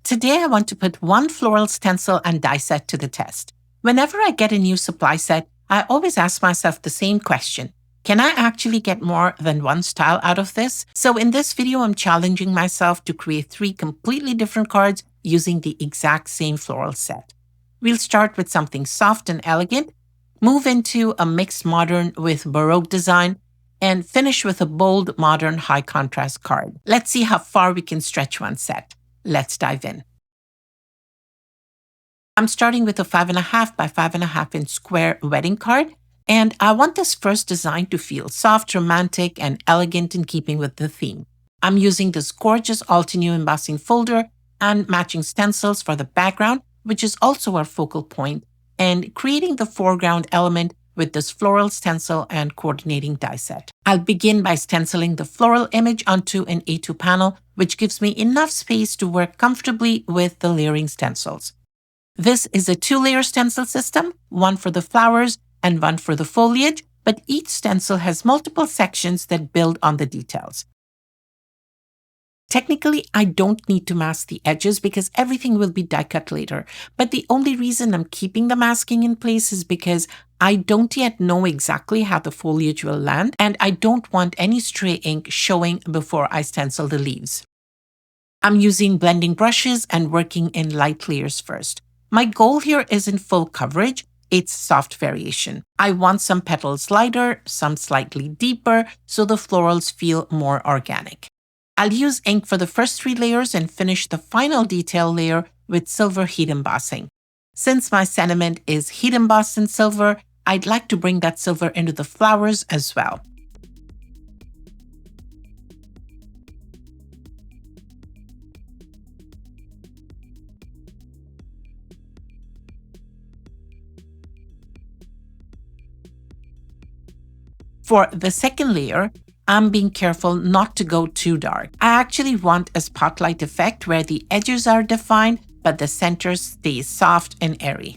Today I want to put one floral stencil and die set to the test. Whenever I get a new supply set, I always ask myself the same question. Can I actually get more than one style out of this? So in this video, I'm challenging myself to create 3 completely different cards using the exact same floral set. We'll start with something soft and elegant, move into a mixed modern with baroque design, and finish with a bold modern high contrast card. Let's see how far we can stretch one set. Let's dive in. I'm starting with a 5.5 by 5.5 inch square wedding card, and I want this first design to feel soft, romantic, and elegant in keeping with the theme. I'm using this gorgeous Altenew embossing folder and matching stencils for the background, which is also our focal point, and creating the foreground element with this floral stencil and coordinating die set. I'll begin by stenciling the floral image onto an A2 panel, which gives me enough space to work comfortably with the layering stencils. This is a 2-layer stencil system, one for the flowers and one for the foliage, but each stencil has multiple sections that build on the details. Technically, I don't need to mask the edges because everything will be die cut later, but the only reason I'm keeping the masking in place is because I don't yet know exactly how the foliage will land, and I don't want any stray ink showing before I stencil the leaves. I'm using blending brushes and working in light layers first. My goal here isn't full coverage, it's soft variation. I want some petals lighter, some slightly deeper, so the florals feel more organic. I'll use ink for the first 3 layers and finish the final detail layer with silver heat embossing. Since my sentiment is heat embossed in silver, I'd like to bring that silver into the flowers as well. For the second layer, I'm being careful not to go too dark. I actually want a spotlight effect where the edges are defined, but the center stays soft and airy.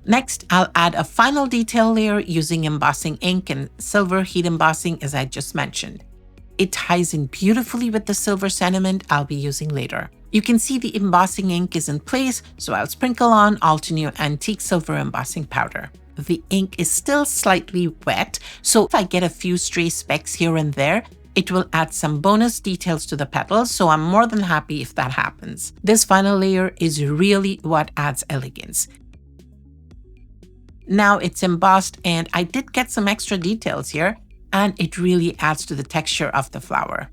Next, I'll add a final detail layer using embossing ink and silver heat embossing as I just mentioned. It ties in beautifully with the silver sentiment I'll be using later. You can see the embossing ink is in place, so I'll sprinkle on Altenew Antique Silver Embossing Powder. The ink is still slightly wet, so if I get a few stray specks here and there, it will add some bonus details to the petals, so I'm more than happy if that happens. This final layer is really what adds elegance. Now it's embossed and I did get some extra details here, and it really adds to the texture of the flower.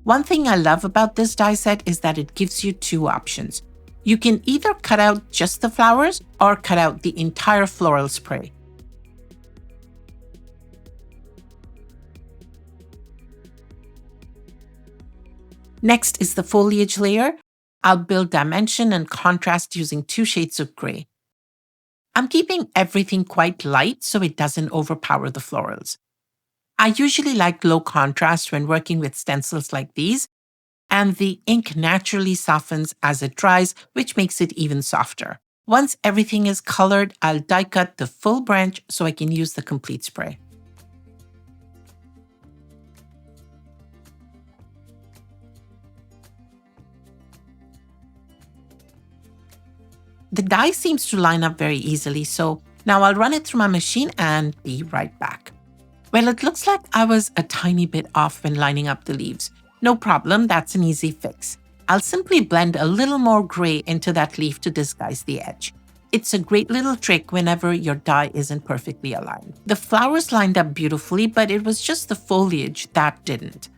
One thing I love about this die set is that it gives you 2 options. You can either cut out just the flowers or cut out the entire floral spray. Next is the foliage layer. I'll build dimension and contrast using 2 shades of gray. I'm keeping everything quite light so it doesn't overpower the florals. I usually like low contrast when working with stencils like these, and the ink naturally softens as it dries, which makes it even softer. Once everything is colored, I'll die cut the full branch so I can use the complete spray. The die seems to line up very easily, so now I'll run it through my machine and be right back. Well, it looks like I was a tiny bit off when lining up the leaves. No problem, that's an easy fix. I'll simply blend a little more gray into that leaf to disguise the edge. It's a great little trick whenever your die isn't perfectly aligned. The flowers lined up beautifully, but it was just the foliage that didn't.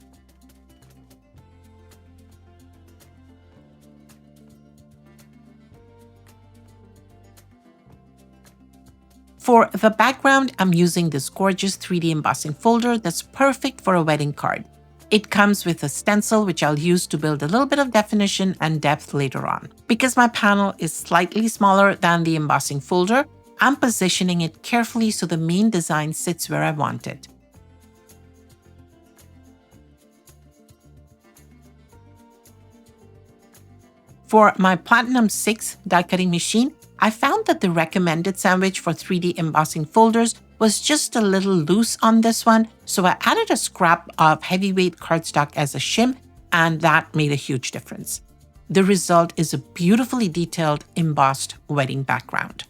For the background, I'm using this gorgeous 3D embossing folder that's perfect for a wedding card. It comes with a stencil which I'll use to build a little bit of definition and depth later on. Because my panel is slightly smaller than the embossing folder, I'm positioning it carefully so the main design sits where I want it. For my Platinum 6 die cutting machine, I found that the recommended sandwich for 3D embossing folders was just a little loose on this one, so I added a scrap of heavyweight cardstock as a shim, and that made a huge difference. The result is a beautifully detailed embossed wedding background.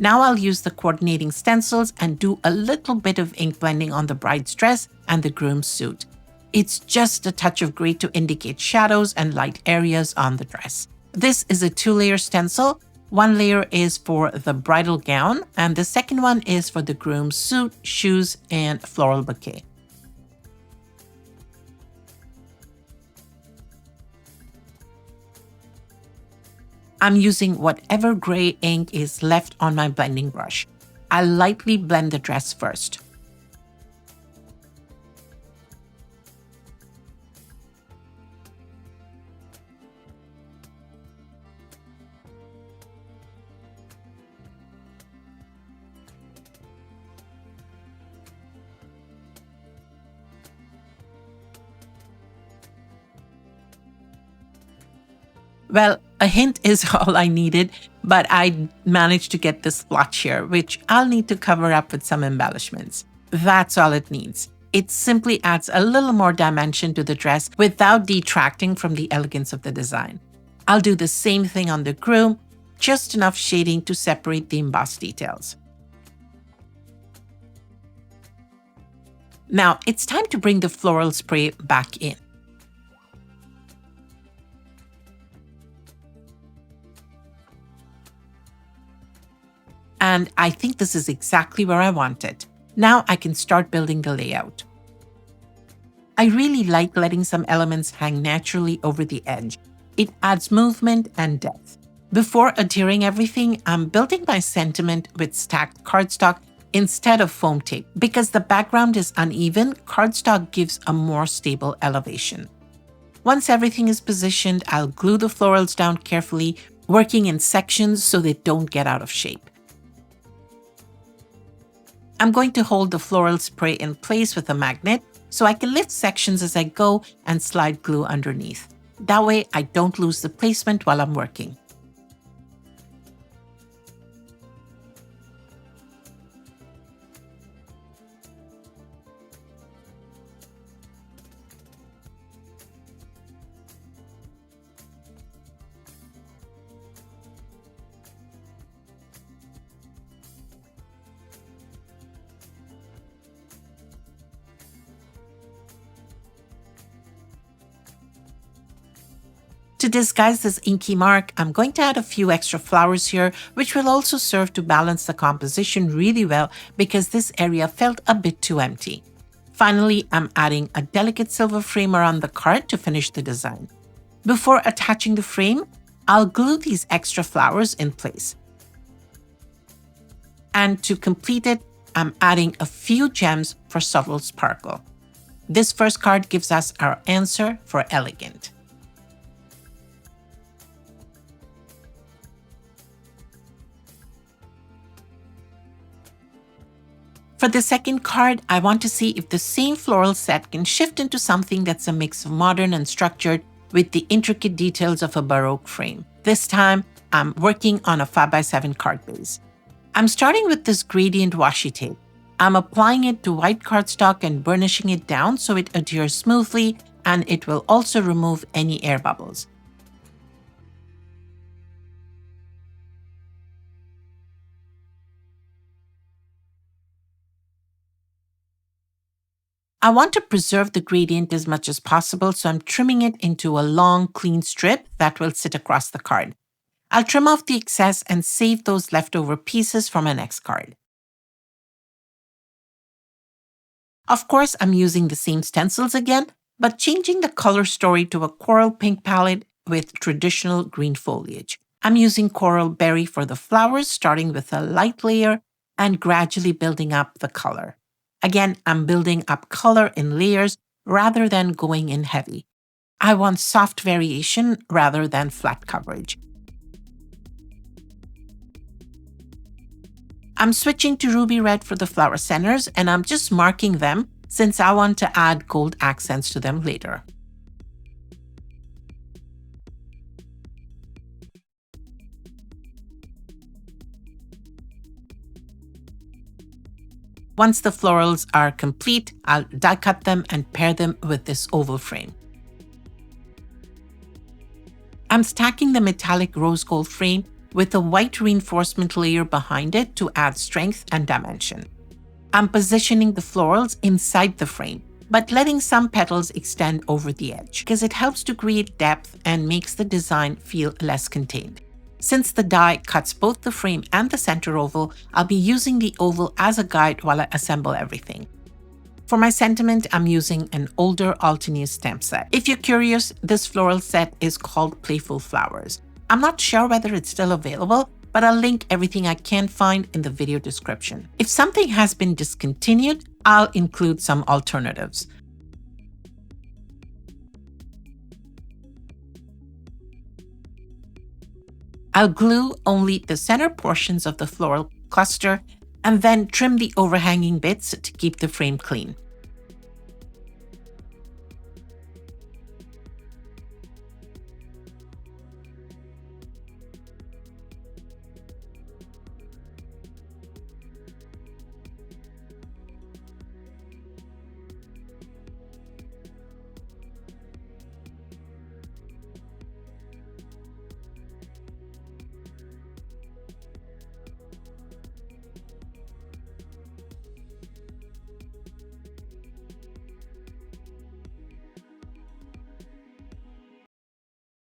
Now I'll use the coordinating stencils and do a little bit of ink blending on the bride's dress and the groom's suit. It's just a touch of gray to indicate shadows and light areas on the dress. This is a 2-layer stencil. One layer is for the bridal gown, and the second one is for the groom's suit, shoes, and floral bouquet. I'm using whatever gray ink is left on my blending brush. I'll lightly blend the dress first. Well, a hint is all I needed, but I managed to get this splotch here, which I'll need to cover up with some embellishments. That's all it needs. It simply adds a little more dimension to the dress without detracting from the elegance of the design. I'll do the same thing on the groom, just enough shading to separate the embossed details. Now, it's time to bring the floral spray back in. And I think this is exactly where I want it. Now I can start building the layout. I really like letting some elements hang naturally over the edge. It adds movement and depth. Before adhering everything, I'm building my sentiment with stacked cardstock instead of foam tape. Because the background is uneven, cardstock gives a more stable elevation. Once everything is positioned, I'll glue the florals down carefully, working in sections so they don't get out of shape. I'm going to hold the floral spray in place with a magnet so I can lift sections as I go and slide glue underneath. That way I don't lose the placement while I'm working. To disguise this inky mark, I'm going to add a few extra flowers here, which will also serve to balance the composition really well because this area felt a bit too empty. Finally, I'm adding a delicate silver frame around the card to finish the design. Before attaching the frame, I'll glue these extra flowers in place. And to complete it, I'm adding a few gems for subtle sparkle. This first card gives us our answer for elegant. For the second card, I want to see if the same floral set can shift into something that's a mix of modern and structured with the intricate details of a baroque frame. This time, I'm working on a 5x7 card base. I'm starting with this gradient washi tape. I'm applying it to white cardstock and burnishing it down so it adheres smoothly, and it will also remove any air bubbles. I want to preserve the gradient as much as possible, so I'm trimming it into a long, clean strip that will sit across the card. I'll trim off the excess and save those leftover pieces for my next card. Of course, I'm using the same stencils again, but changing the color story to a coral pink palette with traditional green foliage. I'm using coral berry for the flowers, starting with a light layer and gradually building up the color. Again, I'm building up color in layers rather than going in heavy. I want soft variation rather than flat coverage. I'm switching to ruby red for the flower centers, and I'm just marking them since I want to add gold accents to them later. Once the florals are complete, I'll die cut them and pair them with this oval frame. I'm stacking the metallic rose gold frame with a white reinforcement layer behind it to add strength and dimension. I'm positioning the florals inside the frame, but letting some petals extend over the edge because it helps to create depth and makes the design feel less contained. Since the die cuts both the frame and the center oval, I'll be using the oval as a guide while I assemble everything. For my sentiment, I'm using an older Alteneer stamp set. If you're curious, this floral set is called Playful Flowers. I'm not sure whether it's still available, but I'll link everything I can find in the video description. If something has been discontinued, I'll include some alternatives. I'll glue only the center portions of the floral cluster and then trim the overhanging bits to keep the frame clean.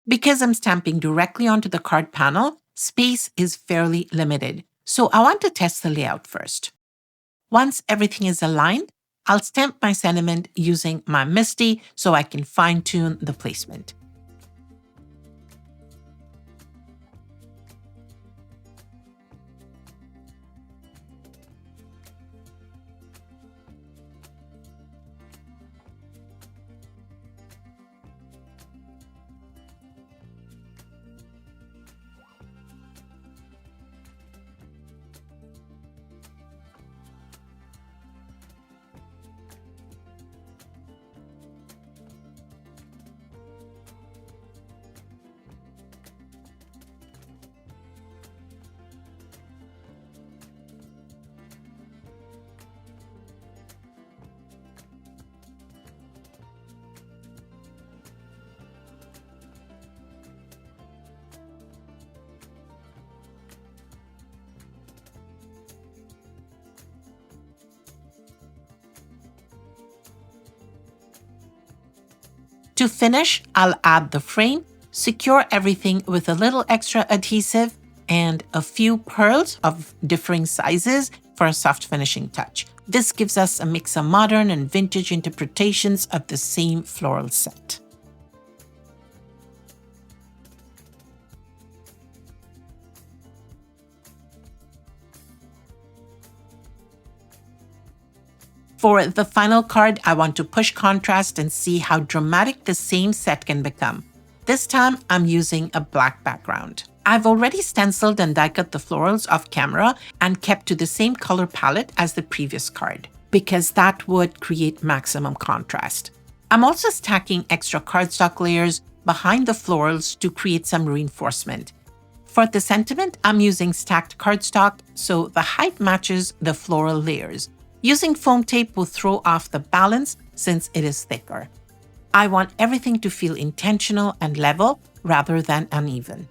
Because I'm stamping directly onto the card panel, space is fairly limited, so I want to test the layout first. Once everything is aligned, I'll stamp my sentiment using my MISTI so I can fine-tune the placement. To finish, I'll add the frame, secure everything with a little extra adhesive and a few pearls of differing sizes for a soft finishing touch. This gives us a mix of modern and vintage interpretations of the same floral set. For the final card, I want to push contrast and see how dramatic the same set can become. This time, I'm using a black background. I've already stenciled and die cut the florals off camera and kept to the same color palette as the previous card, because that would create maximum contrast. I'm also stacking extra cardstock layers behind the florals to create some reinforcement. For the sentiment, I'm using stacked cardstock so the height matches the floral layers. Using foam tape will throw off the balance since it is thicker. I want everything to feel intentional and level rather than uneven.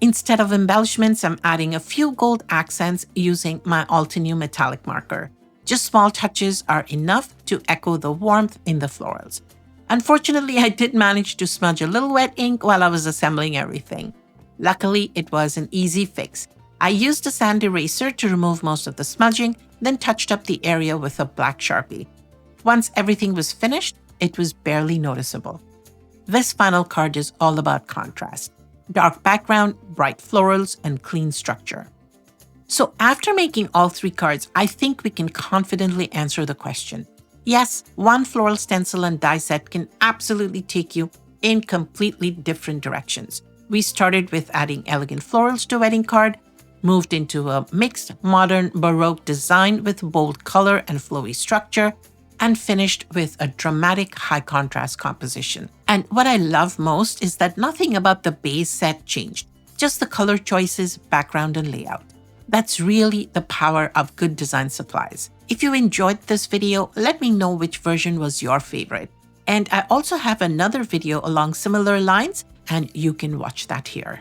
Instead of embellishments, I'm adding a few gold accents using my Altenew metallic marker. Just small touches are enough to echo the warmth in the florals. Unfortunately, I did manage to smudge a little wet ink while I was assembling everything. Luckily, it was an easy fix. I used a sand eraser to remove most of the smudging, then touched up the area with a black Sharpie. Once everything was finished, it was barely noticeable. This final card is all about contrast. Dark background, bright florals, and clean structure. So after making all 3 cards, I think we can confidently answer the question. Yes, one floral stencil and die set can absolutely take you in completely different directions. We started with adding elegant florals to a wedding card, moved into a mixed modern baroque design with bold color and flowy structure, and finished with a dramatic high contrast composition. And what I love most is that nothing about the base set changed, just the color choices, background, and layout. That's really the power of good design supplies. If you enjoyed this video, let me know which version was your favorite. And I also have another video along similar lines, and you can watch that here.